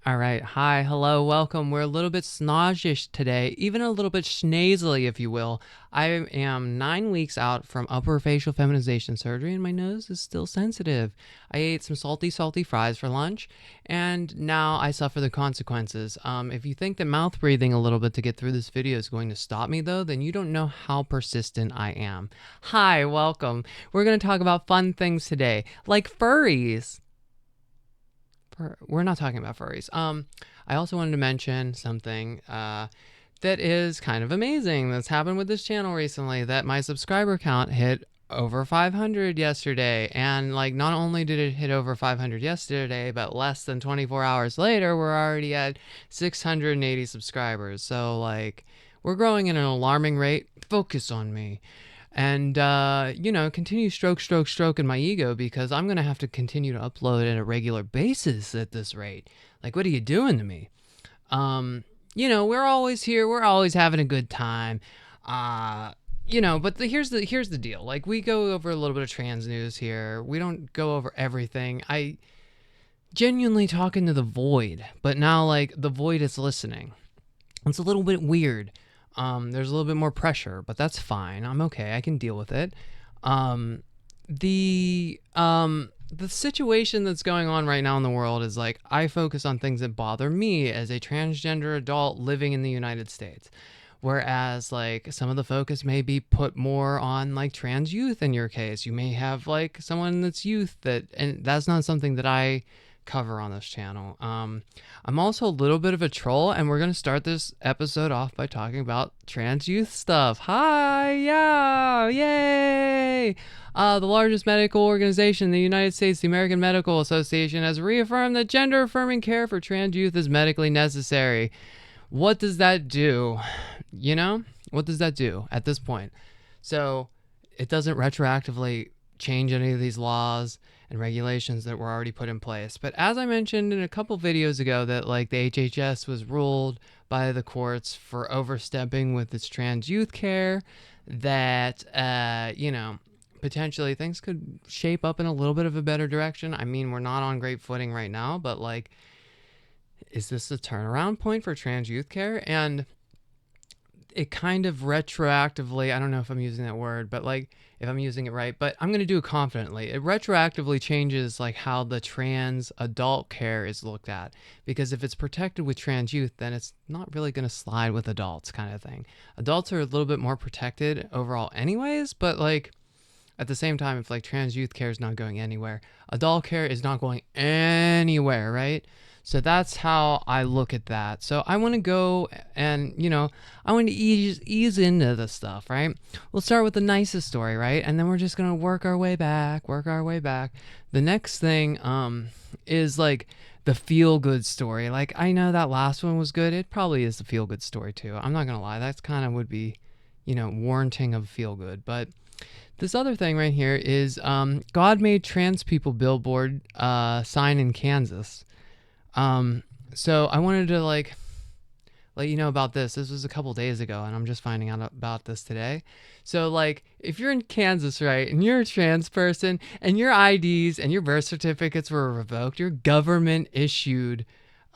All right. Hi. Hello. Welcome. We're a little bit snodgish today, even a little bit schnazely, if you will. I am 9 weeks out from upper facial feminization surgery, and my nose is still sensitive. I ate some salty fries for lunch, and now I suffer the consequences. If you think that mouth breathing a little bit to get through this video is going to stop me, though, then you don't know how persistent I am. Hi. Welcome. We're going to talk about fun things today, like furries. We're not talking about furries. I also wanted to mention something that is kind of amazing that's happened with this channel recently. That my subscriber count hit over 500 yesterday, and like not only did it hit over 500 yesterday, but less than 24 hours later, we're already at 680 subscribers. So like, we're growing at an alarming rate. Focus on me. And continue stroking my ego, because I'm gonna have to continue to upload at a regular basis at this rate. Like, what are you doing to me? We're always here, we're always having a good time. But here's the deal. Like, we go over a little bit of trans news here. We don't go over everything. I genuinely talk into the void, but now like the void is listening. It's a little bit weird. There's a little bit more pressure, but that's fine. I'm okay. I can deal with it. Um, the situation that's going on right now in the world is like, I focus on things that bother me as a transgender adult living in the United States. Whereas like some of the focus may be put more on like trans youth in your case. You may have like someone that's youth and that's not something that I cover on this channel. I'm also a little bit of a troll, and we're going to start this episode off by talking about trans youth stuff. Hi, yeah, yay! The largest medical organization in the United States, the American Medical Association, has reaffirmed that gender-affirming care for trans youth is medically necessary. What does that do? What does that do at this point? So it doesn't retroactively change any of these laws and regulations that were already put in place. But as I mentioned in a couple videos ago, that like the HHS was ruled by the courts for overstepping with its trans youth care, that potentially things could shape up in a little bit of a better direction. I mean, we're not on great footing right now, but like, is this a turnaround point for trans youth care? And it kind of retroactively, I don't know if I'm using that word, but like, if I'm using it right, but I'm going to do it confidently. It retroactively changes like how the trans adult care is looked at, because if it's protected with trans youth, then it's not really going to slide with adults, kind of thing. Adults are a little bit more protected overall anyways, but like at the same time, if like trans youth care is not going anywhere, adult care is not going anywhere, right? So that's how I look at that. So I want to go and, I want to ease into this stuff, right? We'll start with the nicest story, right? And then we're just going to work our way back. The next thing is like the feel-good story. Like, I know that last one was good. It probably is the feel-good story too. I'm not going to lie. That's kind of would be, warranting of feel-good. But this other thing right here is God made trans people billboard sign in Kansas. So I wanted to like let you know about this. This was a couple days ago, and I'm just finding out about this today. So like, if you're in Kansas, right, and you're a trans person, and your IDs and your birth certificates were revoked, your government issued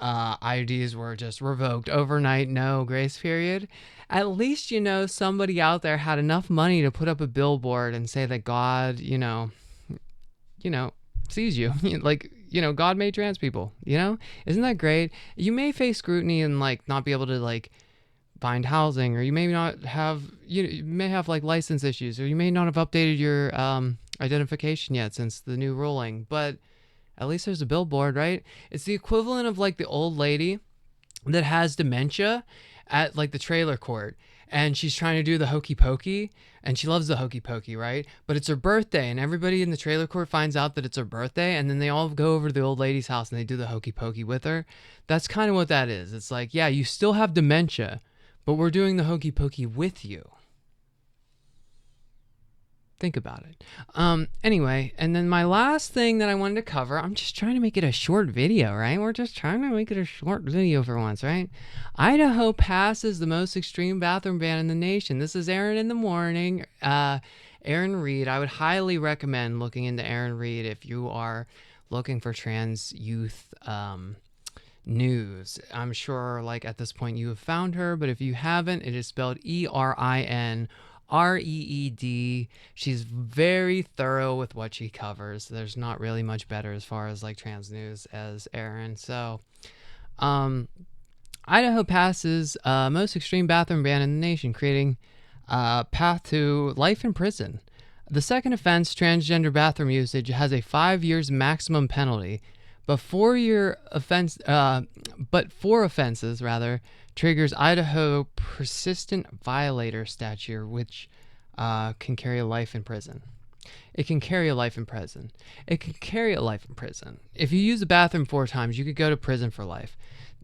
IDs were just revoked overnight, no grace period. At least somebody out there had enough money to put up a billboard and say that God, sees you. Like, God made trans people, isn't that great? You may face scrutiny and like not be able to like find housing, or you may not have, you may have like license issues, or you may not have updated your identification yet since the new ruling, but at least there's a billboard, right? It's the equivalent of like the old lady that has dementia at like the trailer court, and she's trying to do the hokey pokey, and she loves the hokey pokey, right? But it's her birthday, and everybody in the trailer court finds out that it's her birthday, and then they all go over to the old lady's house and they do the hokey pokey with her. That's kind of what that is. It's like, yeah, you still have dementia, but we're doing the hokey pokey with you. Think about it. Anyway, and then my last thing that I wanted to cover, I'm just trying to make it a short video, right? We're just trying to make it a short video for once, right? Idaho passes the most extreme bathroom ban in the nation. This is Aaron in the morning. Aaron Reed. I would highly recommend looking into Aaron Reed if you are looking for trans youth News. I'm sure like at this point you have found her, but if you haven't, it is spelled ErinReed. She's very thorough with what she covers. There's not really much better as far as like trans news as Erin. So, um, Idaho passes most extreme bathroom ban in the nation, creating a path to life in prison. The second offense, transgender bathroom usage, has a 5 years maximum penalty, but 4-year offense, but 4 offenses rather triggers Idaho persistent violator statute, which can carry a life in prison. It can carry a life in prison. It can carry a life in prison. If you use the bathroom 4 times, you could go to prison for life.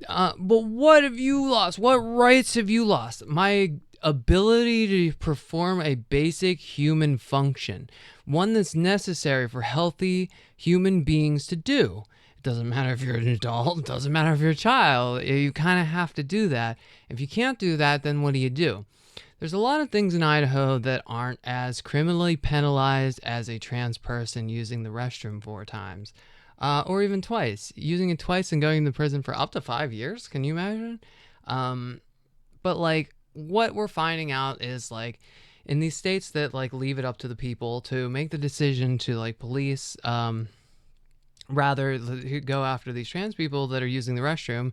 But what have you lost? What rights have you lost? My ability to perform a basic human function, one that's necessary for healthy human beings to do. It doesn't matter if you're an adult, it doesn't matter if you're a child. You kind of have to do that. If you can't do that, then what do? There's a lot of things in Idaho that aren't as criminally penalized as a trans person using the restroom 4 times. Or even twice. Using it twice and going to prison for up to 5 years. Can you imagine? But like, what we're finding out is like, in these states that like leave it up to the people to make the decision to like police, rather go after these trans people that are using the restroom,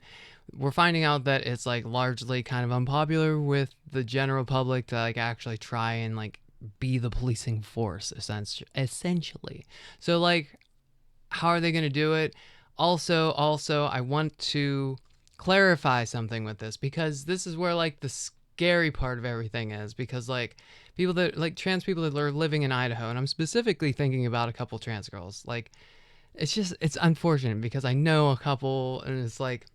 we're finding out that it's like largely kind of unpopular with the general public to like actually try and like be the policing force essentially. So like, how are they going to do it? Also, I want to clarify something with this, because this is where like the scary part of everything is, because like people that like trans people that are living in Idaho, and I'm specifically thinking about a couple trans girls, like it's unfortunate because I know a couple, and it's like,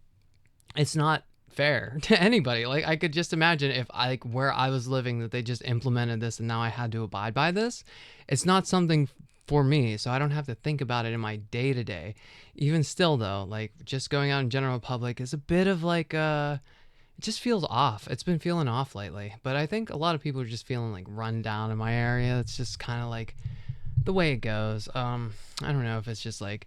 it's not fair to anybody. Like, I could just imagine if I, like, where I was living, that they just implemented this and now I had to abide by this. It's not something for me, so I don't have to think about it in my day to day. Even still though, like just going out in general public is a bit of like it just feels off. It's been feeling off lately, but I think a lot of people are just feeling like run down in my area. It's just kind of like the way it goes. I don't know if it's just like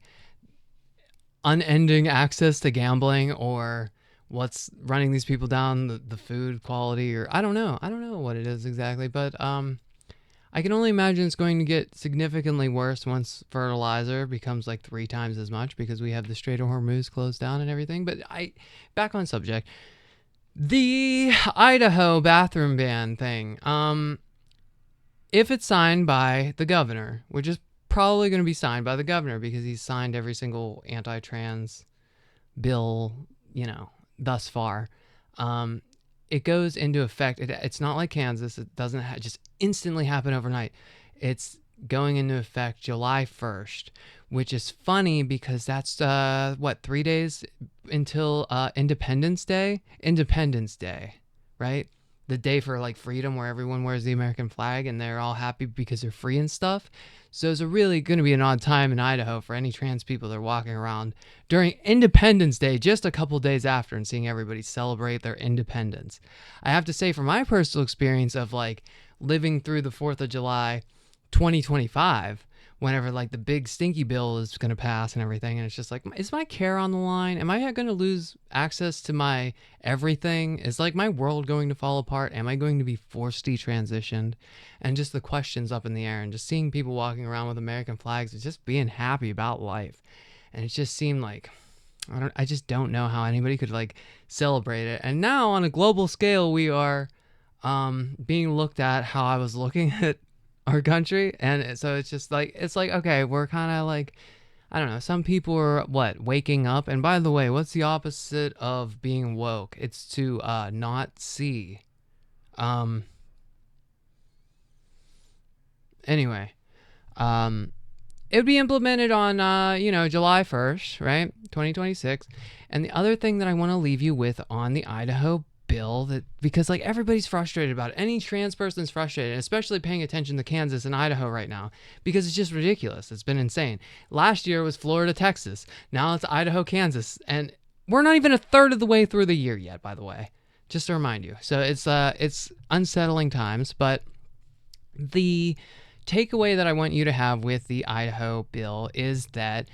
unending access to gambling, or what's running these people down, the food quality, or I don't know what it is exactly, but I can only imagine it's going to get significantly worse once fertilizer becomes like 3 times as much, because we have the Strait of Hormuz closed down and everything. But back on subject, the Idaho bathroom ban thing, if it's signed by the governor, which is probably going to be signed by the governor because he's signed every single anti-trans bill, thus far, it goes into effect. It's not like Kansas. It doesn't just instantly happen overnight. It's going into effect July 1st, which is funny because that's 3 days until Independence Day, right? The day for like freedom, where everyone wears the American flag and they're all happy because they're free and stuff. So it's really going to be an odd time in Idaho for any trans people that are walking around during Independence Day, just a couple days after, and seeing everybody celebrate their independence. I have to say, from my personal experience of like living through the 4th of July 2025, whenever like the big stinky bill is going to pass and everything, and it's just like, is my care on the line? Am I going to lose access to my everything? Is like my world going to fall apart? Am I going to be forced detransitioned? And just the questions up in the air, and just seeing people walking around with American flags and just being happy about life. And it just seemed like, I just don't know how anybody could like celebrate it. And now on a global scale, we are being looked at how I was looking at our country. And so it's just like, okay, we're kind of like, I don't know, some people are waking up. And by the way, what's the opposite of being woke? It's to not see. Anyway, it would be implemented on July 1st, right, 2026. And the other thing that I want to leave you with on the Idaho bill, that because like everybody's frustrated about it, any trans person's frustrated, especially paying attention to Kansas and Idaho right now, because it's just ridiculous. It's been insane. Last year was Florida, Texas. Now it's Idaho, Kansas, and we're not even a third of the way through the year yet, by the way, just to remind you. So it's unsettling times. But the takeaway that I want you to have with the Idaho bill is that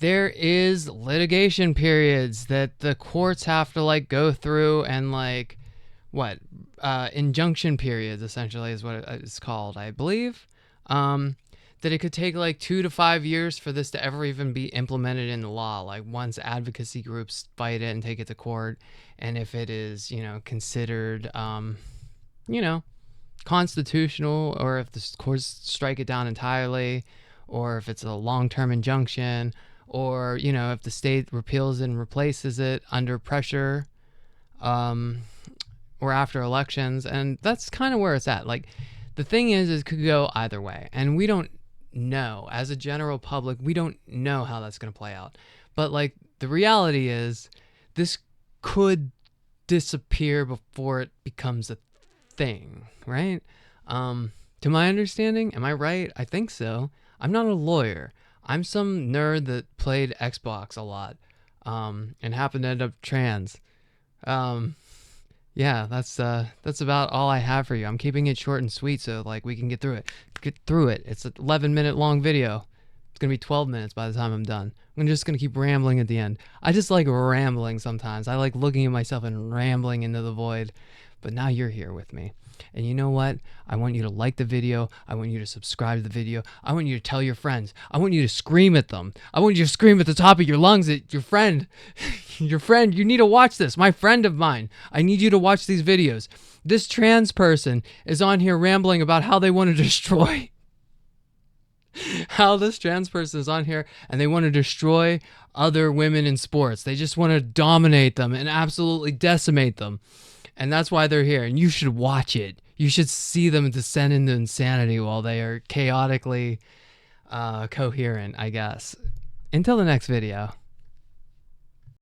there is litigation periods that the courts have to like go through, and like what injunction periods essentially is what it's called, I believe. That it could take like 2 to 5 years for this to ever even be implemented in the law. Like once advocacy groups fight it and take it to court, and if it is, considered, you know, constitutional, or if the courts strike it down entirely, or if it's a long-term injunction, or if the state repeals and replaces it under pressure, or after elections. And that's kind of where it's at. Like the thing is it could go either way, and we don't know, as a general public, we don't know how that's going to play out. But like the reality is this could disappear before it becomes a thing, right? To my understanding, am I right? I think so. I'm not a lawyer. I'm some nerd that played Xbox a lot, and happened to end up trans. Yeah, that's about all I have for you. I'm keeping it short and sweet so like we can get through it. It's an 11-minute long video. It's gonna be 12 minutes by the time I'm done. I'm just gonna keep rambling at the end. I just like rambling sometimes. I like looking at myself and rambling into the void. But now you're here with me. And you know what? I want you to like the video. I want you to subscribe to the video. I want you to tell your friends. I want you to scream at them. I want you to scream at the top of your lungs at your friend. Your friend, you need to watch this. My friend of mine. I need you to watch these videos. This trans person is on here rambling about how they want to destroy. How this trans person is on here and they want to destroy other women in sports. They just want to dominate them and absolutely decimate them. And that's why they're here. And you should watch it. You should see them descend into insanity while they are chaotically coherent, I guess. Until the next video.